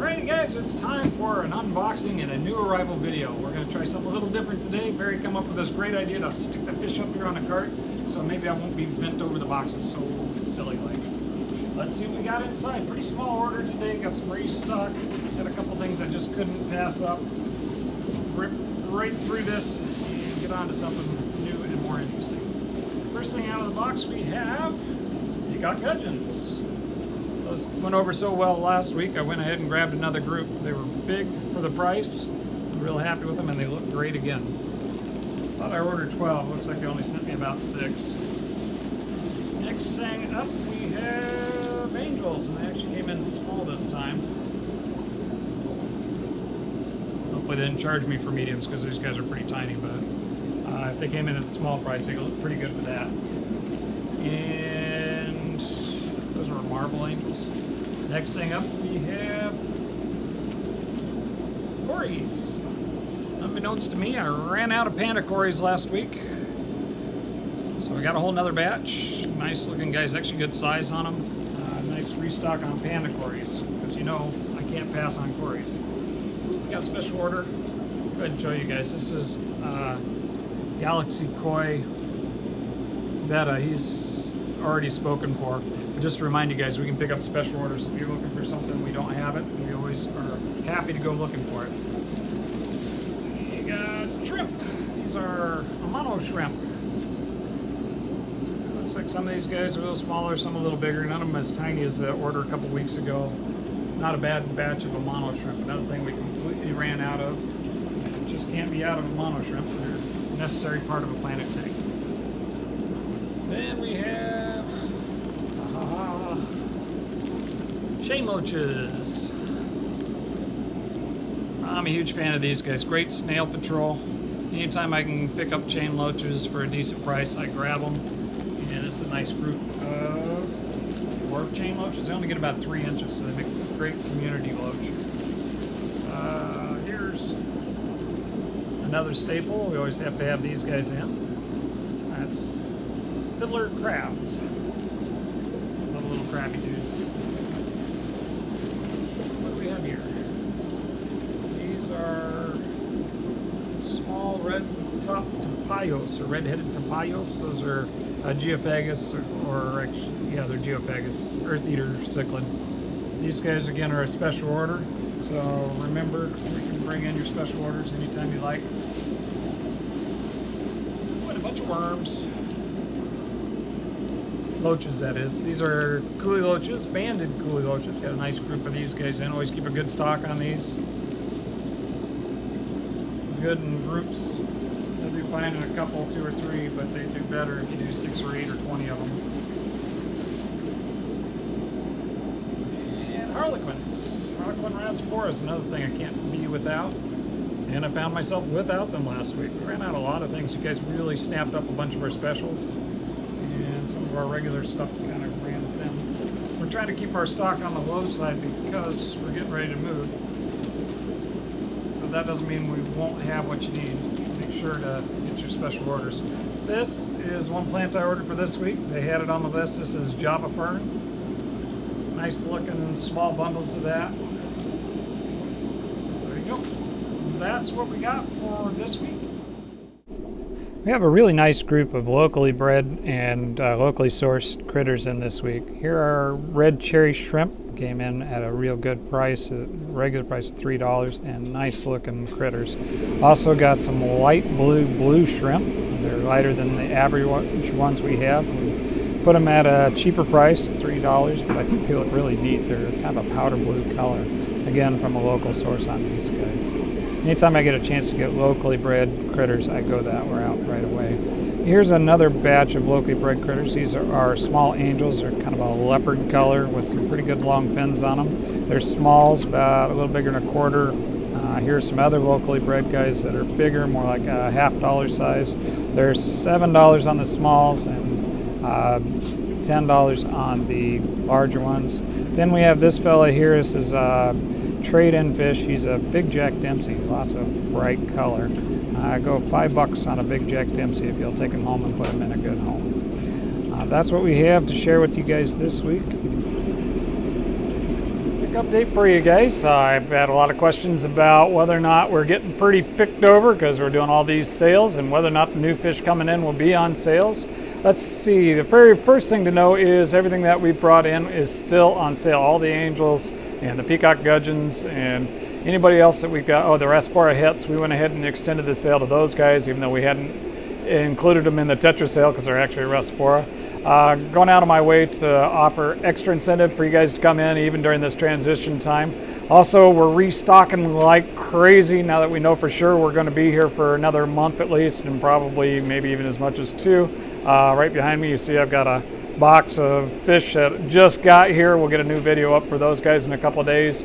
Alrighty guys, it's time for an unboxing and a new arrival video. We're going to try something a little different today. Barry came up with this great idea to stick the fish up here on a cart, so maybe I won't be bent over the boxes so silly like. Let's see what we got inside. Pretty small order today, got some restock, got a couple things I just couldn't pass up. Rip right through this and get on to something new and more interesting. First thing out of the box we have, you got gudgeons. Those went over so well last week, I went ahead and grabbed another group. They were big for the price. I'm real happy with them and they look great again. Thought I ordered 12, looks like they only sent me about 6. Next thing up we have angels, and they actually came in small this time. Hopefully they didn't charge me for mediums because these guys are pretty tiny, but if they came in at the small price, they look pretty good for that. And those are marble angels. Next thing up we have Cories. Unbeknownst to me, I ran out of panda Cories last week. So we got a whole nother batch. Nice looking guys, actually good size on them. Nice restock on panda Cories, because you know I can't pass on Cories. We got a special order. Go ahead and show you guys. This is Galaxy Koi Beta. He's already spoken for. But just to remind you guys, we can pick up special orders if you're looking for something we don't have it. We always are happy to go looking for it. You got some shrimp. These are Amano shrimp. Looks like some of these guys are a little smaller, some a little bigger. None of them as tiny as the order a couple weeks ago. Not a bad batch of Amano shrimp. Another thing we completely ran out of. It just can't be out of Amano shrimp. They're a necessary part of a planet tank. Then we have chain loaches. I'm a huge fan of these guys. Great snail patrol. Anytime I can pick up chain loaches for a decent price, I grab them. And it's a nice group of dwarf chain loaches. They only get about 3 inches, so they make a great community loach. Here's another staple. We always have to have these guys in. That's fiddler crabs. Love little crabby dudes. What do we have here? These are small red top tapayos, or red-headed tapayos. Those are geophagus, or actually, yeah, they're geophagus, earth eater cichlid. These guys again are a special order, so remember you can bring in your special orders anytime you like. Oh, and a bunch of worms. Loaches, that is. These are coolie loaches, banded coolie loaches. Got a nice group of these guys in. Always keep a good stock on these. Good in groups. They'll be fine in a couple, 2 or 3, but they do better if you do 6 or 8 or 20 of them. And harlequins. Harlequin raspora is another thing I can't be without. And I found myself without them last week. We ran out a lot of things. You guys really snapped up a bunch of our specials. And some of our regular stuff kind of ran thin. We're trying to keep our stock on the low side because we're getting ready to move. But that doesn't mean we won't have what you need. Make sure to get your special orders. This is one plant I ordered for this week. They had it on the list. This is Java Fern. Nice looking small bundles of that. So there you go. That's what we got for this week. We have a really nice group of locally bred and locally sourced critters in this week. Here are red cherry shrimp. Came in at a real good price, a regular price of $3, and nice looking critters. Also got some light blue shrimp. They're lighter than the average ones we have. We put them at a cheaper price, $3, but I think they look really neat. They're kind of a powder blue color. Again, from a local source on these guys. Anytime I get a chance to get locally bred critters, I go that route right away. Here's another batch of locally bred critters. These are our small angels. They're kind of a leopard color with some pretty good long fins on them. They're smalls, about a little bigger than a quarter. Here's some other locally bred guys that are bigger, more like a $half size. They're $7 on the smalls and $10 on the larger ones. Then we have this fella here. This is trade-in fish. He's a big Jack Dempsey, lots of bright color. Go $5 on a big Jack Dempsey if you'll take him home and put him in a good home. That's what we have to share with you guys this week. update for you guys. I've had a lot of questions about whether or not we're getting pretty picked over because we're doing all these sales, and whether or not the new fish coming in will be on sales. Let's see, the very first thing to know is everything that we brought in is still on sale. All the angels and the peacock gudgeons and anybody else that we've got. Oh, the Raspora hits, we went ahead and extended the sale to those guys, even though we hadn't included them in the Tetra sale because they're actually Raspora. Going out of my way to offer extra incentive for you guys to come in even during this transition time. Also, we're restocking like crazy now that we know for sure we're going to be here for another month at least, and probably maybe even as much as 2. Right behind me you see I've got a box of fish that just got here. We'll get a new video up for those guys in a couple of days.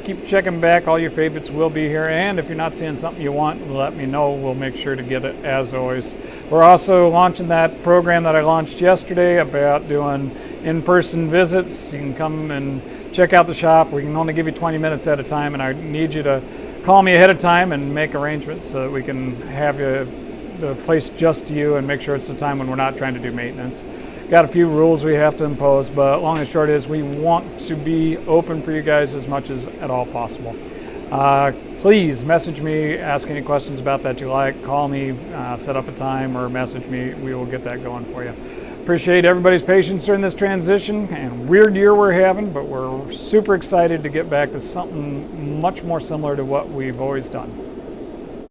Keep checking back. All your favorites will be here, and if you're not seeing something you want, let me know. We'll make sure to get it as always. We're also launching that program that I launched yesterday about doing in-person visits. You can come and check out the shop. We can only give you 20 minutes at a time, and I need you to call me ahead of time and make arrangements so that we can have the place just to you and make sure it's the time when we're not trying to do maintenance. Got a few rules we have to impose, but long and short is we want to be open for you guys as much as at all possible. Please message me, ask any questions about that you like, call me, set up a time, or message me. We will get that going for you. Appreciate everybody's patience during this transition and weird year we're having, but we're super excited to get back to something much more similar to what we've always done.